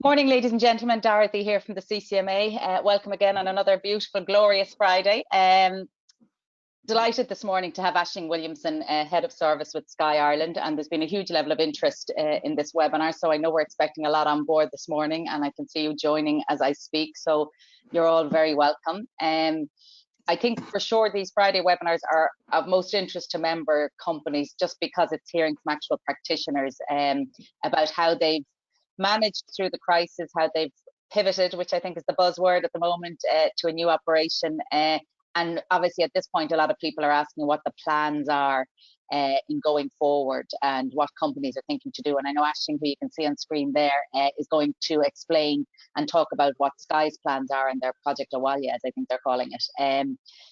Morning, ladies and gentlemen. Dorothy here from the CCMA. Welcome again on another beautiful, glorious Friday. Delighted this morning to have Ashling Williamson, Head of Service with Sky Ireland, and there's been a huge level of interest in this webinar, so I know we're expecting a lot on board this morning, and I can see you joining as I speak, so you're all very welcome. I think for sure these Friday webinars are of most interest to member companies, just because it's hearing from actual practitioners about how they've managed through the crisis, how they've pivoted, which I think is the buzzword at the moment, to a new operation. And obviously at this point, a lot of people are asking what the plans are in going forward and what companies are thinking to do. And I know Ashling, who you can see on screen there, is going to explain and talk about what Sky's plans are and their Project Abhaile, as I think they're calling it.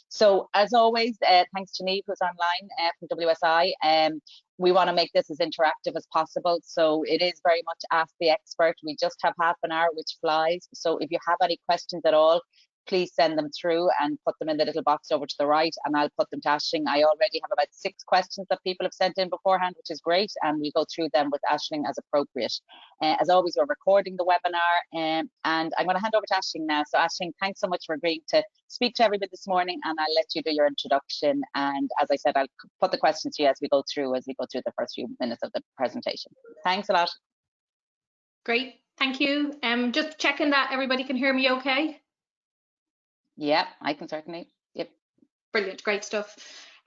So as always, thanks to Niamh, who's online from WSI. We want to make this as interactive as possible. So it is very much ask the expert. We just have half an hour, which flies. So if you have any questions at all, please send them through and put them in the little box over to the right, and I'll put them to Ashling. I already have about 6 questions that people have sent in beforehand, which is great, and we'll go through them with Ashling as appropriate. As always, we're recording the webinar, and I'm going to hand over to Ashling now. So Ashling, thanks so much for agreeing to speak to everybody this morning, and I'll let you do your introduction. And as I said, I'll put the questions to you as we go through the first few minutes of the presentation. Thanks a lot. Great, thank you. Just checking that everybody can hear me okay. Yeah, I can certainly. Yep. Brilliant, great stuff.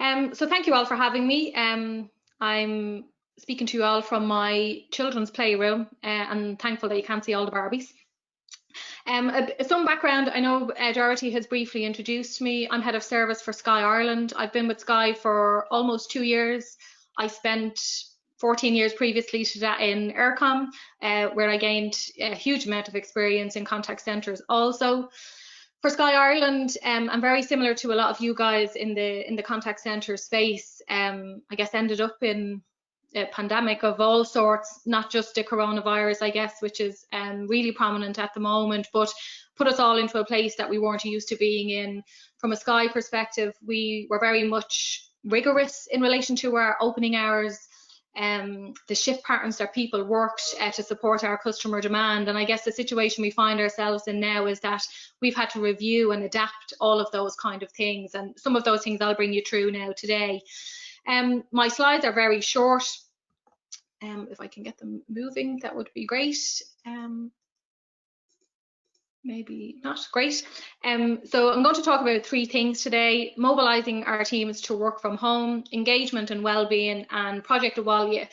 So thank you all for having me. I'm speaking to you all from my children's playroom, and thankful that you can't see all the Barbies. Some background, I know Dorothy has briefly introduced me. I'm Head of Service for Sky Ireland. I've been with Sky for almost 2 years. I spent 14 years previously to that in Eircom, where I gained a huge amount of experience in contact centres also. For Sky Ireland, I'm very similar to a lot of you guys in the contact centre space. I guess ended up in a pandemic of all sorts, not just the coronavirus, I guess, which is really prominent at the moment, but put us all into a place that we weren't used to being in. From a Sky perspective, we were very much rigorous in relation to our opening hours, the shift patterns that people worked to support our customer demand. And I guess the situation we find ourselves in now is that we've had to review and adapt all of those kind of things, and some of those things I'll bring you through now today. My slides are very short. If I can get them moving, that would be great. Maybe not, great. So I'm going to talk about 3 things today: mobilising our teams to work from home, engagement and wellbeing, and Project Abhaile.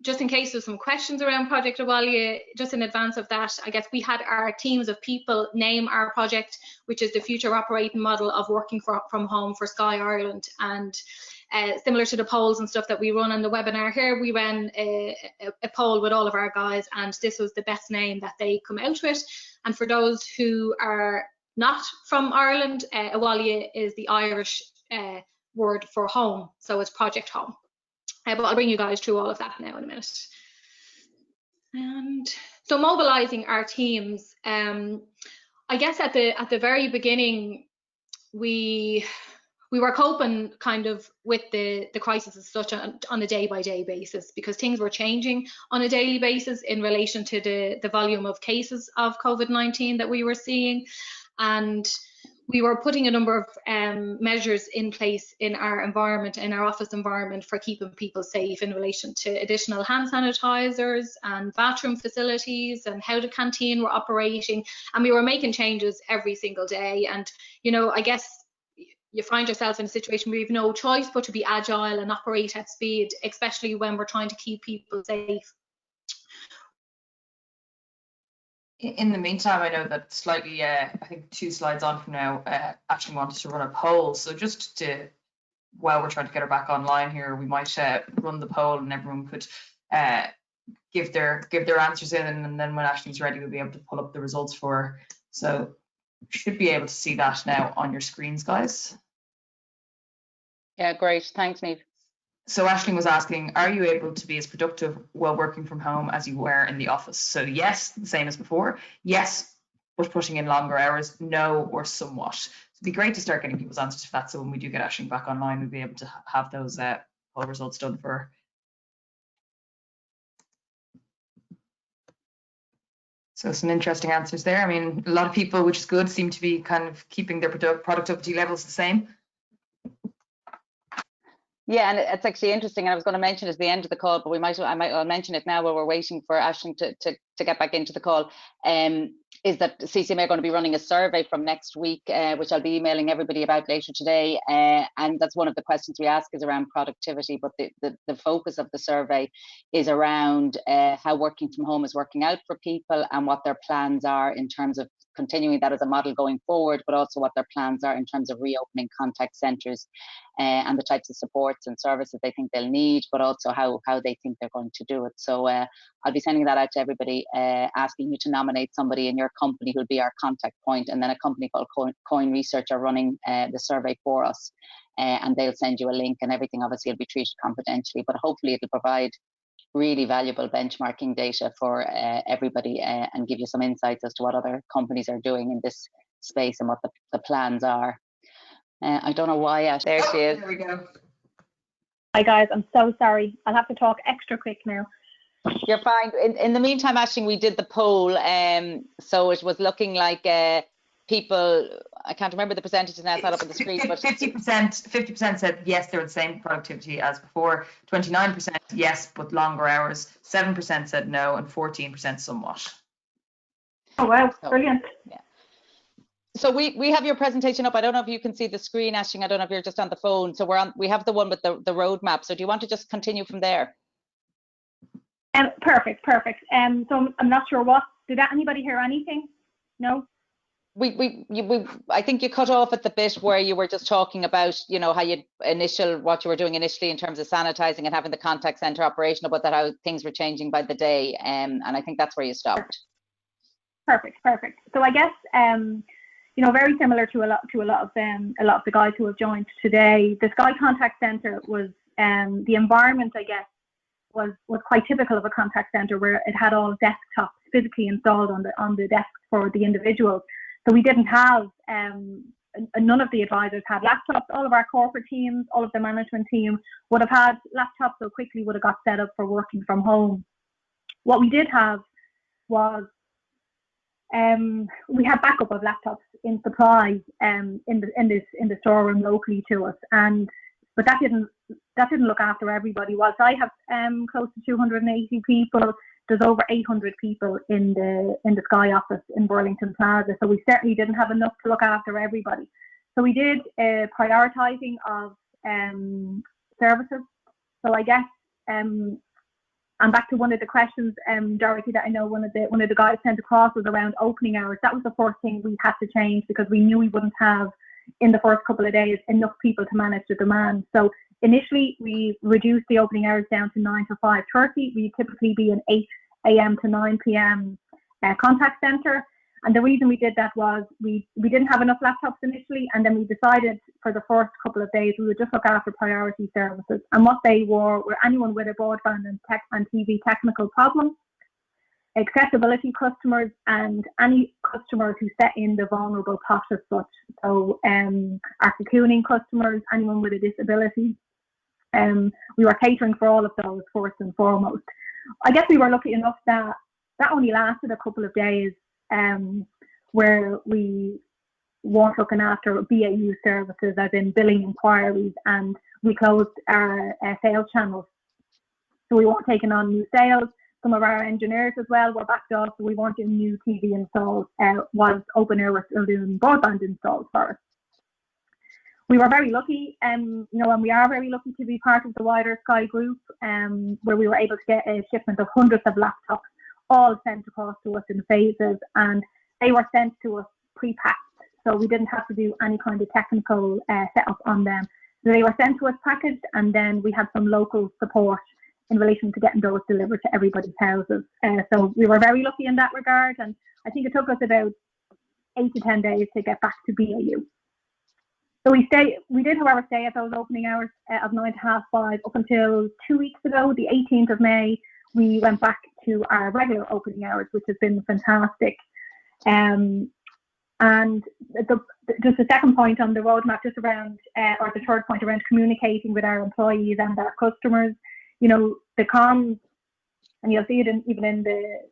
Just in case there's some questions around Project Abhaile, just in advance of that, I guess we had our teams of people name our project, which is the future operating model of working from home for Sky Ireland. And similar to the polls and stuff that we run on the webinar here, we ran a poll with all of our guys, and this was the best name that they come out with. And for those who are not from Ireland, Abhaile is the Irish word for home, so it's Project Home. But I'll bring you guys through all of that now in a minute. And so mobilising our teams, I guess at the very beginning, we were coping kind of with the crisis as such on a day-by-day basis, because things were changing on a daily basis in relation to the volume of cases of COVID-19 that we were seeing. And we were putting a number of measures in place in our environment, in our office environment, for keeping people safe in relation to additional hand sanitizers and bathroom facilities and how the canteen were operating. And we were making changes every single day. And, you know, I guess you find yourself in a situation where you have no choice but to be agile and operate at speed, especially when we're trying to keep people safe. In the meantime, I know that slightly, I think 2 slides on from now, Ashling wanted to run a poll. So just to, while we're trying to get her back online here, we might run the poll, and everyone could give their answers in, and then when Ashling's ready, we'll be able to pull up the results for her. So you should be able to see that now on your screens, guys. Yeah, great. Thanks, Niamh. So Ashling was asking, are you able to be as productive while working from home as you were in the office? So yes, the same as before. Yes, but putting in longer hours. No, or somewhat. So it'd be great to start getting people's answers to that, so when we do get Ashling back online, we'll be able to have those poll results done for her. So some interesting answers there. I mean, a lot of people, which is good, seem to be kind of keeping their productivity levels the same. Yeah, and it's actually interesting. And I was going to mention it at the end of the call, but I'll mention it now while we're waiting for Ashling to get back into the call. Is that CCMA are going to be running a survey from next week, which I'll be emailing everybody about later today. And that's one of the questions we ask is around productivity, but the focus of the survey is around how working from home is working out for people and what their plans are in terms of continuing that as a model going forward, but also what their plans are in terms of reopening contact centres and the types of supports and services they think they'll need, but also how they think they're going to do it. So I'll be sending that out to everybody, asking you to nominate somebody in your company who'll be our contact point, and then a company called Coin Research are running the survey for us, and they'll send you a link, and everything obviously will be treated confidentially, but hopefully it'll provide really valuable benchmarking data for everybody and give you some insights as to what other companies are doing in this space and what the plans are. I don't know why. There she is. There we go. Hi guys, I'm so sorry. I'll have to talk extra quick now. You're fine. In the meantime, Ashling, we did the poll. So it was looking like people, I can't remember the percentages now, it's not up on the screen, but 50% said yes, they're the same productivity as before, 29% yes, but longer hours, 7% said no, and 14% somewhat. Oh wow, brilliant. Yeah. So we have your presentation up. I don't know if you can see the screen, Ashling. I don't know if you're just on the phone. So we have the one with the roadmap. So do you want to just continue from there? Perfect. So I'm not sure did anybody hear anything? No? I think you cut off at the bit where you were just talking about, how what you were doing initially in terms of sanitizing and having the contact center operational, but that how things were changing by the day. And I think that's where you stopped. Perfect. So I guess, very similar to a lot of the guys who have joined today, the Sky Contact Center was, the environment, I guess, was quite typical of a contact center where it had all desktops physically installed on the desk for the individuals. So we didn't have, none of the advisors had laptops. All of our corporate teams, all of the management team would have had laptops, so quickly would have got set up for working from home. What we did have was, we had backup of laptops in supply in the storeroom locally to us, but that didn't look after everybody. Whilst I have close to 280 people, there's over 800 people in the Sky office in Burlington Plaza, so we certainly didn't have enough to look after everybody. So we did prioritising of services. So I guess and back to one of the questions, Dorothy, that I know one of the guys sent across was around opening hours. That was the first thing we had to change because we knew we wouldn't have in the first couple of days enough people to manage the demand. So initially we reduced the opening hours down to 9 to 5:30. We typically be an 8 a.m. to 9 p.m. Contact center. And the reason we did that was we didn't have enough laptops initially, and then we decided for the first couple of days we would just look after priority services. And what they were anyone with a broadband and TV technical problem, accessibility customers, and any customers who set in the vulnerable pot as such. So our cocooning customers, anyone with a disability. We were catering for all of those first and foremost. I guess we were lucky enough that only lasted a couple of days, where we weren't looking after BAU services, as in billing inquiries, and we closed our sales channels. So we weren't taking on new sales. Some of our engineers as well were backed off, so we weren't doing new TV installs, whilst Open Air was still doing broadband installs for us. We were very lucky, and we are very lucky to be part of the wider Sky group, where we were able to get a shipment of hundreds of laptops, all sent across to us in phases, and they were sent to us pre-packed, so we didn't have to do any kind of technical setup on them. So they were sent to us packaged, and then we had some local support in relation to getting those delivered to everybody's houses. So we were very lucky in that regard, and I think it took us about 8 to 10 days to get back to BAU. So we did, however, stay at those opening hours of 9 to 5:30 up until 2 weeks ago, the 18th of May. We went back to our regular opening hours, which has been fantastic. And just the second point on the roadmap, just around, or the third point around communicating with our employees and our customers, the comms And you'll see it even in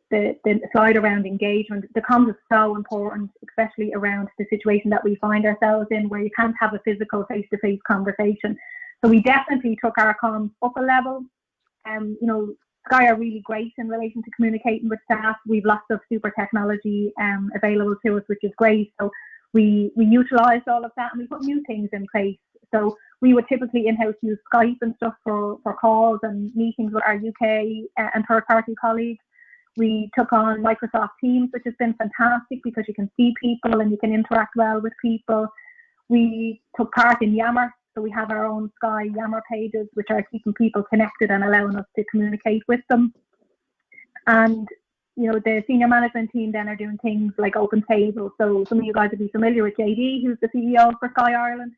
the slide around engagement. The comms is so important, especially around the situation that we find ourselves in, where you can't have a physical face-to-face conversation. So we definitely took our comms up a level. You know, Sky are really great in relation to communicating with staff. We've lots of super technology available to us, which is great. So we utilised all of that, and we put new things in place. So we would typically in-house use Skype and stuff for calls and meetings with our UK and third-party colleagues. We took on Microsoft Teams, which has been fantastic because you can see people and you can interact well with people. We took part in Yammer, so we have our own Sky Yammer pages, which are keeping people connected and allowing us to communicate with them. And you know, the senior management team then are doing things like open tables. So some of you guys will be familiar with JD, who's the CEO for Sky Ireland.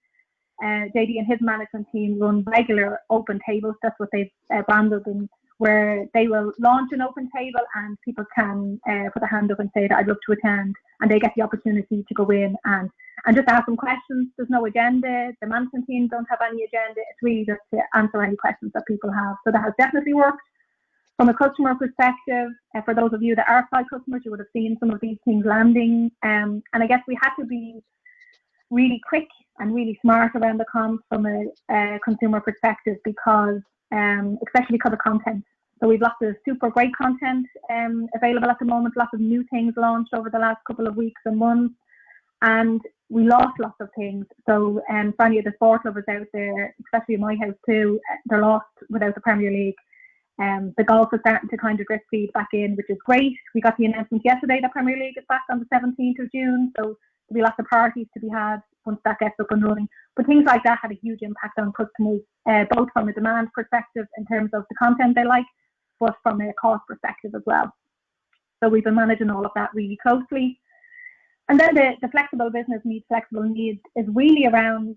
JD and his management team run regular open tables. That's what they've branded them, where they will launch an open table and people can put a hand up and say that I'd love to attend, and they get the opportunity to go in and just ask them questions. There's no agenda. The management team don't have any agenda. It's really just to answer any questions that people have. So that has definitely worked. From a customer perspective, for those of you that are Sky customers, you would have seen some of these things landing. And I guess we had to be really quick and really smart around the comms from a consumer perspective, because especially because of content. So we've lots of super great content available at the moment, lots of new things launched over the last couple of weeks and months, and we lost lots of things. So for any of the sport lovers out there, especially in my house too, they're lost without the Premier League. The golf is starting to kind of drip feed back in, which is great. We got the announcement yesterday that Premier League is back on the 17th of June, so there'll be lots of parties to be had once that gets up and running. But things like that had a huge impact on customers, both from a demand perspective in terms of the content they like, but from a cost perspective as well. So we've been managing all of that really closely. And then the flexible business meets flexible needs is really around,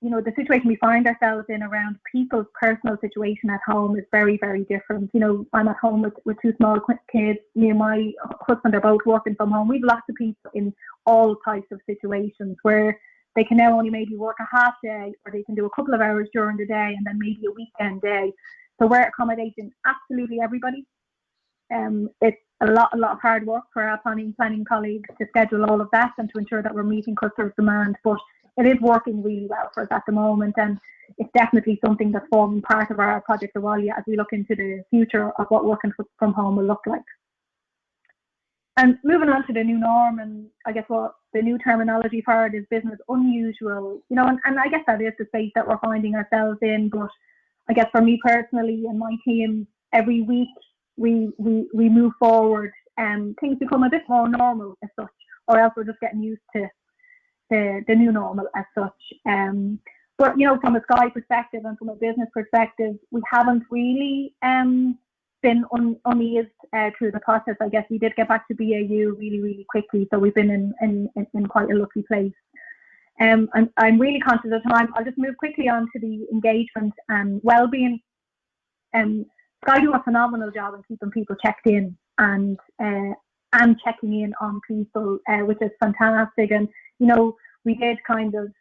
you know, the situation we find ourselves in around people's personal situation at home is very, very different. You know, I'm at home with two small kids. Me and my husband are both working from home. We've lots of people in all types of situations where they can now only maybe work a half day, or they can do a couple of hours during the day and then maybe a weekend day. So we're accommodating absolutely everybody. It's a lot of hard work for our planning colleagues to schedule all of that and to ensure that we're meeting customers' demand. But it is working really well for us at the moment, and it's definitely something that's forming part of our Project Abhaile as we look into the future of what working from home will look like. And moving on to the new norm, and I guess what the new terminology for it is business unusual, you know, and I guess that is the space that we're finding ourselves in. But I guess for me personally and my team, every week we move forward and things become a bit more normal as such, or else we're just getting used to the new normal as such. But you know, from a Sky perspective and from a business perspective, we haven't really been uneased through the process. I guess we did get back to BAU really, really quickly, so we've been in quite a lucky place. And I'm really conscious of time. I'll just move quickly on to the engagement and well-being. Sky do a phenomenal job in keeping people checked in and checking in on people, which is fantastic. And you know, we did kind of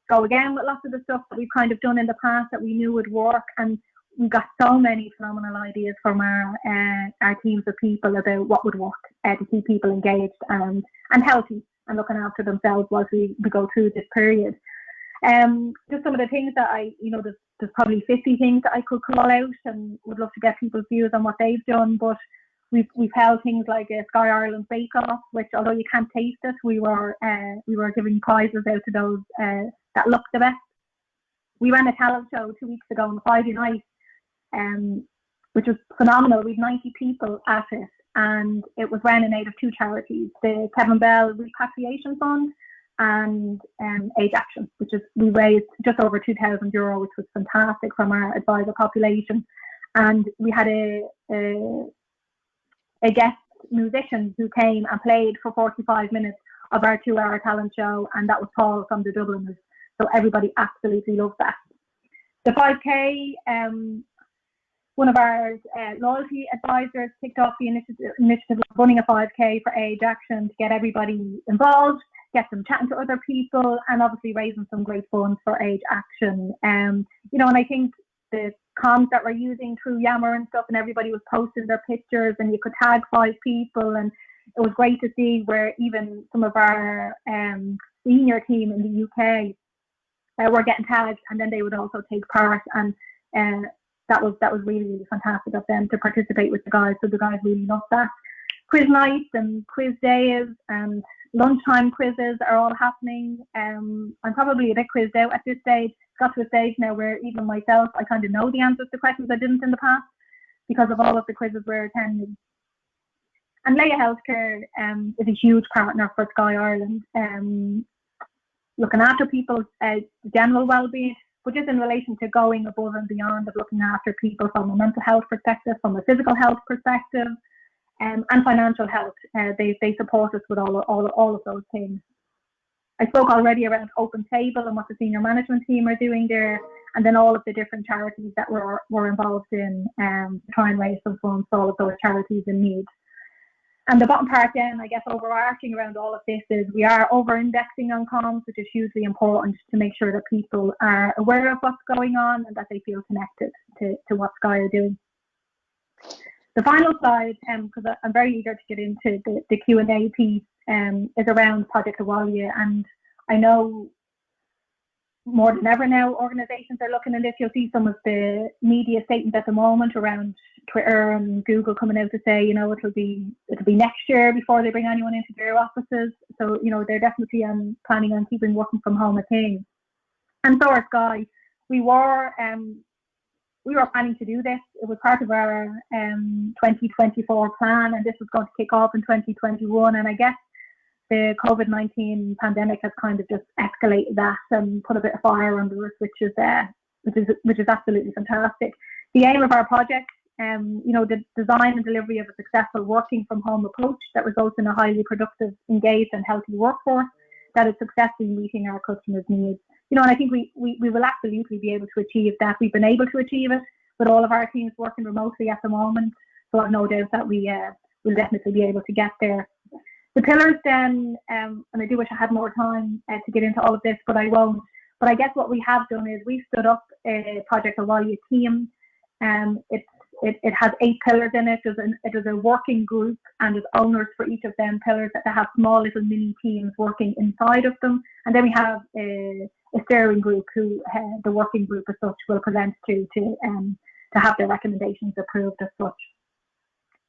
go again with lots of the stuff that we've kind of done in the past that we knew would work, and we got so many phenomenal ideas from our teams of people about what would work to keep people engaged and healthy and looking after themselves whilst we go through this period. Just some of the things that there's probably 50 things that I could call out and would love to get people's views on what they've done, but we've held things like a Sky Ireland Bake Off, which although you can't taste it, we were giving prizes out to those that looked the best. We ran a talent show 2 weeks ago on Friday night, which was phenomenal. We had 90 people at it, and it was ran in aid of two charities, the Kevin Bell Repatriation Fund and Age Action, which is, we raised just over €2,000, which was fantastic from our advisor population. And we had a guest musician who came and played for 45 minutes of our 2-hour talent show, and that was Paul from the Dubliners. So everybody absolutely loved that. The 5K, one of our loyalty advisors kicked off the initiative of running a 5K for Age Action to get everybody involved, get them chatting to other people, and obviously raising some great funds for Age Action. You know, and I think the comms that we're using through Yammer and stuff, and everybody was posting their pictures, and you could tag 5 people, and it was great to see where even some of our senior team in the UK were getting tagged, and then they would also take part, and that was really, really fantastic of them to participate with the guys. So the guys really loved that. Quiz nights and quiz days and lunchtime quizzes are all happening. I'm probably a bit quizzed out at this stage. Got to a stage now where even myself, I kind of know the answers to questions I didn't in the past because of all of the quizzes we're attending. And Leia Healthcare is a huge partner for Sky Ireland, looking after people's general well-being, but just in relation to going above and beyond of looking after people from a mental health perspective, from a physical health perspective, and financial health. They support us with all of those things. I spoke already around Open Table and what the senior management team are doing there, and then all of the different charities that we're involved in to try and raise some funds for all of those charities in need. And the bottom part then, I guess, overarching around all of this is we are over-indexing on comms, which is hugely important to make sure that people are aware of what's going on and that they feel connected to what Sky are doing. The final slide, because I'm very eager to get into the Q&A piece, is around Project Abhaile, and I know more than ever now organisations are looking at this. You'll see some of the media statements at the moment around Twitter and Google coming out to say, you know, it'll be next year before they bring anyone into their offices. So, you know, they're definitely planning on keeping working from home a thing. And so are Sky. We were planning to do this. It was part of our 2024 plan, and this was going to kick off in 2021. And I guess the COVID-19 pandemic has kind of just escalated that and put a bit of fire under us, which is absolutely fantastic. The aim of our project, you know, the design and delivery of a successful working from home approach that results in a highly productive, engaged and healthy workforce that is successfully meeting our customers' needs. You know, and I think we will absolutely be able to achieve that. We've been able to achieve it with all of our teams working remotely at the moment. So I've no doubt that we will definitely be able to get there. The pillars then, and I do wish I had more time to get into all of this, but I won't. But I guess what we have done is we've stood up a Project Abhaile team. It has 8 pillars in it. It is a working group, and there's owners for each of them pillars that they have small little mini teams working inside of them. And then we have a steering group who the working group as such will present to have their recommendations approved as such.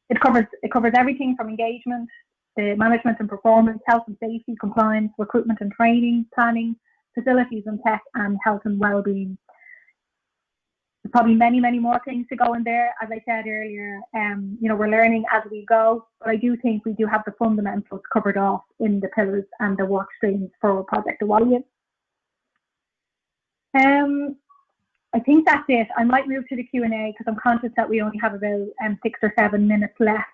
It covers everything from engagement, the management and performance, health and safety, compliance, recruitment and training, planning, facilities and tech, and health and well-being. There's probably many, many more things to go in there. As I said earlier, you know, we're learning as we go, but I do think we do have the fundamentals covered off in the pillars and the work streams for Project Abhaile. I think that's it. I might move to the Q&A because I'm conscious that we only have about 6 or 7 minutes left.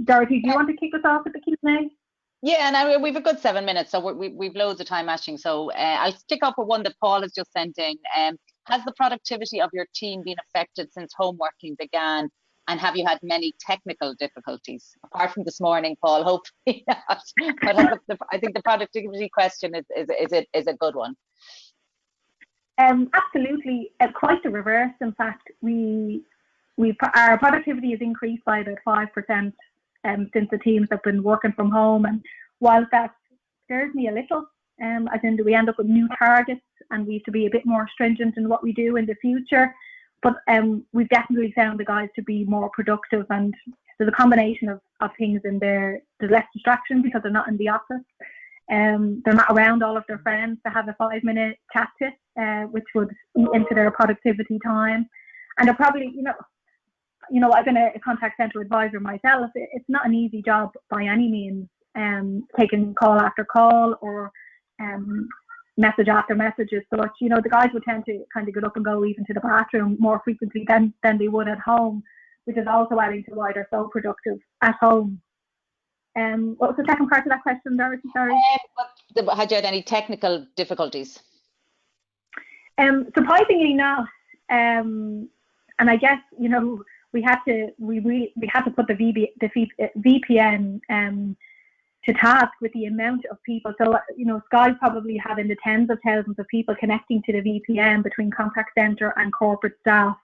Dorothy, do you want to kick us off with the Q&A? Yeah, and we've a good 7 minutes, so we've loads of time, Ashling. So I'll kick off with one that Paul has just sent in. Has the productivity of your team been affected since home working began, and have you had many technical difficulties? Apart from this morning, Paul, hopefully not. But I think the productivity question is a good one. Absolutely, quite the reverse. In fact, our productivity has increased by about 5% since the teams have been working from home. And whilst that scares me a little, I think we end up with new targets and we have to be a bit more stringent in what we do in the future. But we've definitely found the guys to be more productive, and there's a combination of things in there. There's less distraction because they're not in the office. They're not around all of their friends to have a 5-minute chat to, which would eat into their productivity time. And they're probably, you know, I've been a contact centre advisor myself. It's not an easy job by any means, taking call after call or message after message as such. You know, the guys would tend to kind of get up and go even to the bathroom more frequently than they would at home, which is also adding to why they're so productive at home. What was the second part of that question, Dorothy? Sorry. Had you had any technical difficulties? Surprisingly not. And I guess, you know, we had to put the VPN to task with the amount of people. So, you know, Sky probably had in the tens of thousands of people connecting to the VPN between contact centre and corporate staff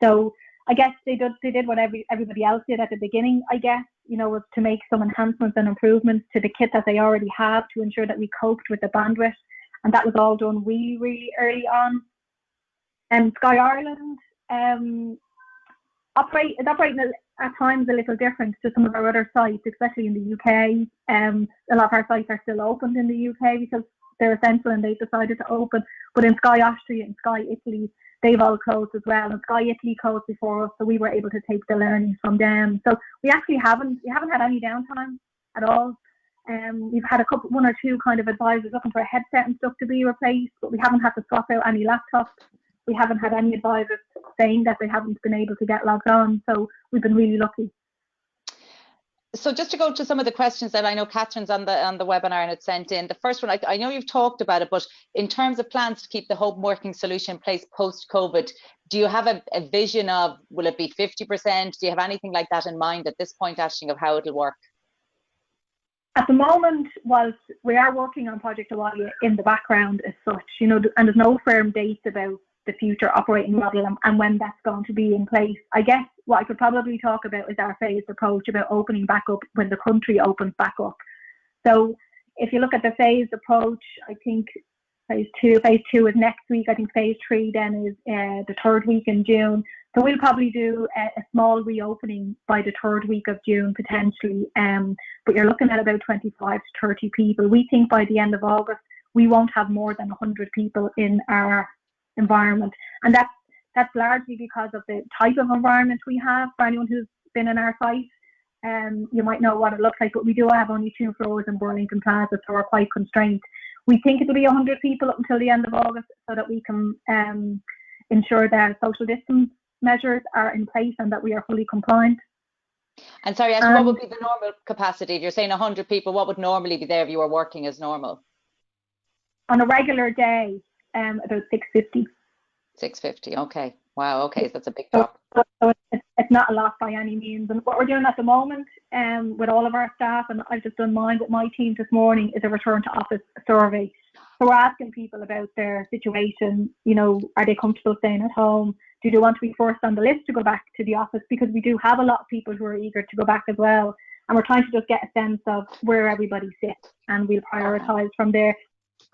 So I guess they did what everybody else did at the beginning, I guess, was to make some enhancements and improvements to the kit that they already have to ensure that we coped with the bandwidth. And that was all done really, really early on. Sky Ireland is operating at times a little different to some of our other sites, especially in the UK. A lot of our sites are still open in the UK because they're essential and they've decided to open. But in Sky Austria and Sky Italy, they've all closed as well. And Sky Italy closed before us, so we were able to take the learnings from them. So we actually haven't had any downtime at all. We've had one or two kind of advisors looking for a headset and stuff to be replaced, but we haven't had to swap out any laptops. We haven't had any advisors saying that they haven't been able to get logged on. So we've been really lucky. So just to go to some of the questions that I know Catherine's on the webinar and had sent in. The first one, I know you've talked about it, but in terms of plans to keep the home working solution in place post-COVID, do you have a vision of, will it be 50%? Do you have anything like that in mind at this point, Ashling, of how it'll work? At the moment, whilst we are working on Project Abhaile in the background as such, and there's no firm dates about the future operating model and when that's going to be in place. I guess what I could probably talk about is our phased approach about opening back up when the country opens back up. So if you look at the phased approach, I think phase two is next week. I think phase 3 then is the 3rd week in June. So we'll probably do a small reopening by the 3rd week of June potentially. But you're looking at about 25 to 30 people. We think by the end of August, we won't have more than 100 people in our environment. And that's largely because of the type of environment we have. For anyone who's been in our site, you might know what it looks like, but we do have only 2 floors in Burlington Plaza, so we're quite constrained. We think it'll be 100 people up until the end of August so that we can ensure that social distance measures are in place and that we are fully compliant. And sorry, Ashling, what would be the normal capacity? If you're saying 100 people, what would normally be there if you were working as normal? On a regular day, about 650. 650, okay. Wow, okay, so that's a big drop. So it's not a lot by any means. And what we're doing at the moment with all of our staff, and I've just done mine with my team this morning, is a return to office survey. So we're asking people about their situation, are they comfortable staying at home? Do they want to be first on the list to go back to the office? Because we do have a lot of people who are eager to go back as well. And we're trying to just get a sense of where everybody sits, and we'll prioritise from there.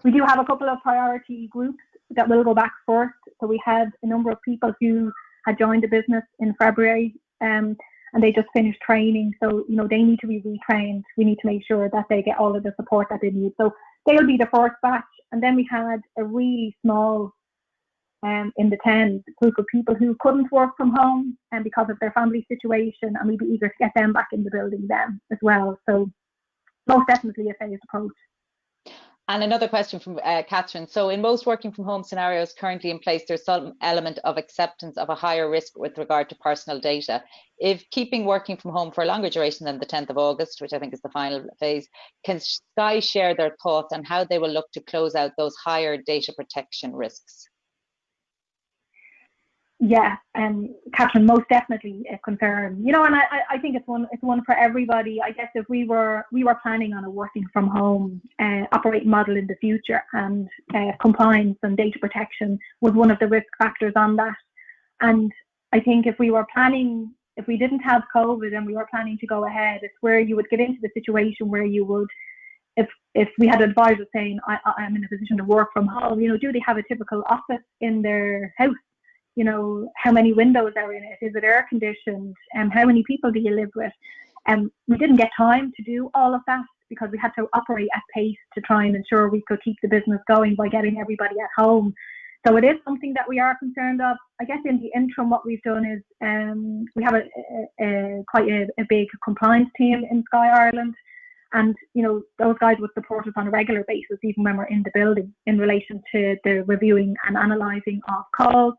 We do have a couple of priority groups that will go back first. So we had a number of people who had joined the business in February and they just finished training. So, they need to be retrained. We need to make sure that they get all of the support that they need. So they'll be the first batch. And then we had a really small, in the 10 group of people who couldn't work from home and because of their family situation, and we'd be eager to get them back in the building then as well. So most definitely a phased approach. And another question from Catherine. So in most working from home scenarios currently in place, there's some element of acceptance of a higher risk with regard to personal data. If keeping working from home for a longer duration than the 10th of August, which I think is the final phase, can Sky share their thoughts on how they will look to close out those higher data protection risks? Yeah, Catherine, most definitely a concern. And I think it's one for everybody. I guess if we were planning on a working from home operating model in the future, and compliance and data protection was one of the risk factors on that. And I think if we didn't have COVID and we were planning to go ahead, it's where you would get into the situation where you would, if we had advisors saying, I'm in a position to work from home, do they have a typical office in their house? How many windows are in it? Is it air conditioned? How many people do you live with? We didn't get time to do all of that because we had to operate at pace to try and ensure we could keep the business going by getting everybody at home. So it is something that we are concerned of. I guess in the interim, what we've done is we have quite a big compliance team in Sky Ireland. And, those guys would support us on a regular basis, even when we're in the building, in relation to the reviewing and analysing of calls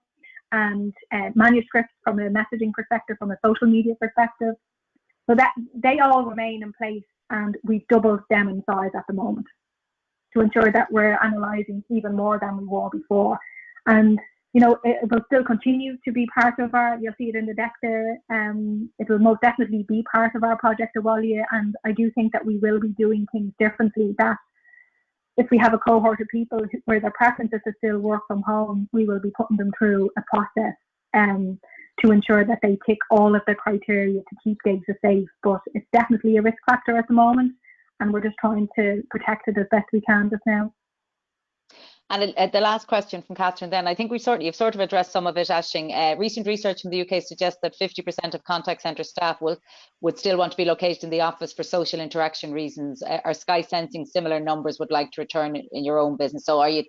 and manuscripts from a messaging perspective, from a social media perspective. So that they all remain in place, and we've doubled them in size at the moment to ensure that we're analysing even more than we were before. And, it will still continue to be part of you'll see it in the deck there, it will most definitely be part of our Project Abhaile, and I do think that we will be doing things differently, that if we have a cohort of people where their preference is to still work from home, we will be putting them through a process to ensure that they tick all of the criteria to keep gigs safe. But it's definitely a risk factor at the moment, and we're just trying to protect it as best we can just now. And the last question from Catherine then, I think you've sort of addressed some of it, Ashling. Recent research from the UK suggests that 50% of contact centre staff would still want to be located in the office for social interaction reasons. Are Sky sensing similar numbers would like to return in your own business? So are you,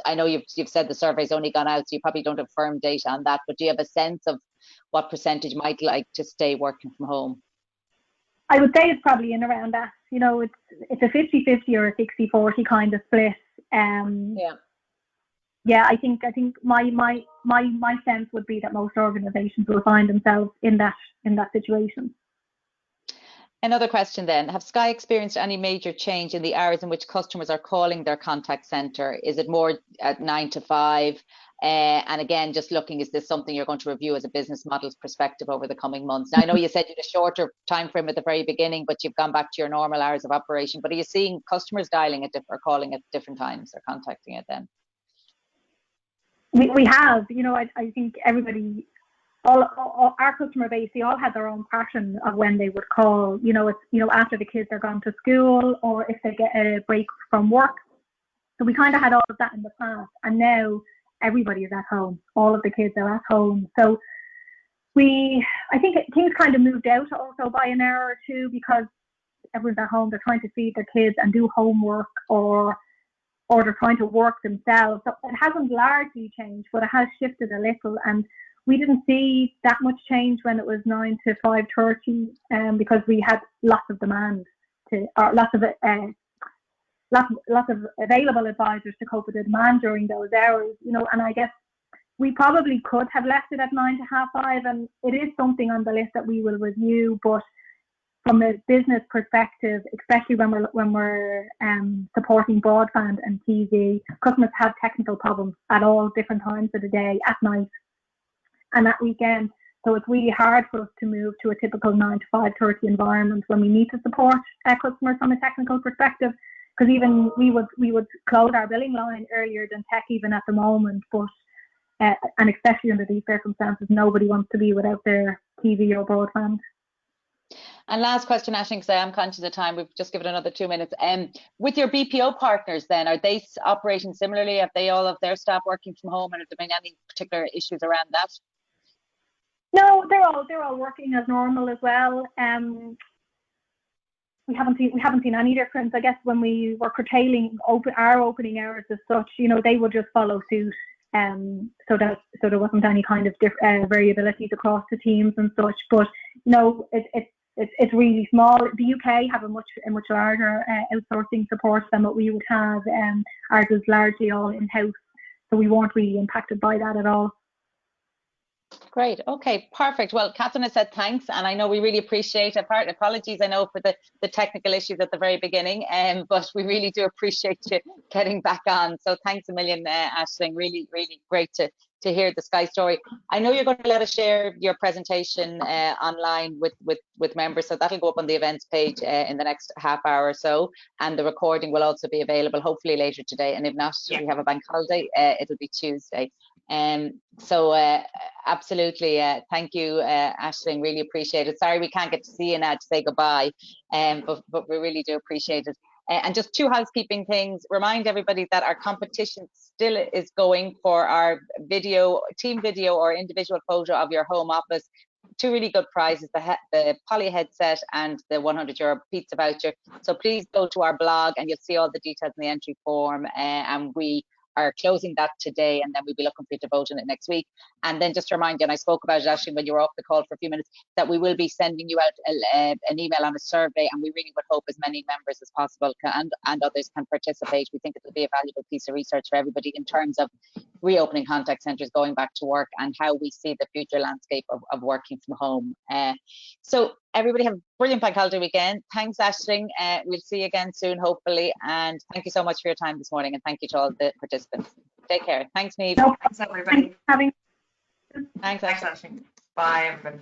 I know you've said the survey's only gone out, so you probably don't have firm data on that, but do you have a sense of what percentage might like to stay working from home? I would say it's probably in around that. It's a 50-50 or a 60-40 kind of split. Yeah, I think my sense would be that most organisations will find themselves in that situation. Another question then, have Sky experienced any major change in the hours in which customers are calling their contact centre? Is it more at 9 to 5? And again, just looking, is this something you're going to review as a business model's perspective over the coming months? Now, I know you said you had a shorter time frame at the very beginning, but you've gone back to your normal hours of operation. But are you seeing customers dialing at or calling at different times or contacting it then? We have, I think everybody, all our customer base, they all had their own pattern of when they would call. It's after the kids are gone to school or if they get a break from work. So we kind of had all of that in the past, and now everybody is at home. All of the kids are at home. So I think things kind of moved out also by an hour or two because everyone's at home. They're trying to feed their kids and do homework or they're trying to work themselves. So it hasn't largely changed, but it has shifted a little. And we didn't see that much change when it was 9 to 5:30, because we had lots of demand lots of available advisors to cope with the demand during those hours. And I guess we probably could have left it at 9 to half 5, and it is something on the list that we will review. But from a business perspective, especially when we're supporting broadband and TV, customers have technical problems at all different times of the day, at night and at weekend. So it's really hard for us to move to a typical 9 to 5:30 environment when we need to support customers from a technical perspective. Because even we would close our billing line earlier than tech even at the moment, but and especially under these circumstances, nobody wants to be without their TV or broadband. And last question, Ashling, because I am conscious of time. We've just given another 2 minutes. With your BPO partners then, are they operating similarly? Have they all of their staff working from home, and have there been any particular issues around that? No, they're all working as normal as well. We haven't seen any difference. I guess when we were curtailing our opening hours as such, they would just follow suit. So there wasn't any kind of variabilities across the teams and such. But no, it's really small. The UK have a much larger outsourcing support than what we would have. Ours is largely all in-house, so we weren't really impacted by that at all. Great. Okay, perfect. Well, Catherine has said thanks, and I know we really appreciate it. Apologies, I know, for the technical issues at the very beginning, but we really do appreciate you getting back on. So thanks a million, Ashling. Really, really great to hear the Sky story. I know you're going to let us share your presentation online with members, so that'll go up on the events page in the next half hour or so, and the recording will also be available hopefully later today, and if not, we have a bank holiday, it'll be Tuesday. So absolutely, thank you, Ashling, really appreciate it. Sorry we can't get to see you now to say goodbye, but we really do appreciate it. And just 2 housekeeping things. Remind everybody that our competition still is going for our team video or individual photo of your home office. 2 really good prizes, the Poly headset and the €100 pizza voucher. So please go to our blog and you'll see all the details in the entry form, and we are closing that today, and then we'll be looking for you to vote on it next week. And then just to remind you, and I spoke about it actually when you were off the call for a few minutes, that we will be sending you out an email on a survey, and we really would hope as many members as possible and others can participate. We think it will be a valuable piece of research for everybody in terms of reopening contact centres, going back to work, and how we see the future landscape of working from home. So everybody have a brilliant bank holiday weekend. Thanks, Ashling. We'll see you again soon, hopefully. And thank you so much for your time this morning. And thank you to all the participants. Take care. Thanks, Niamh. Thanks, everybody. Thanks, Thanks, Ashling. Bye, everybody.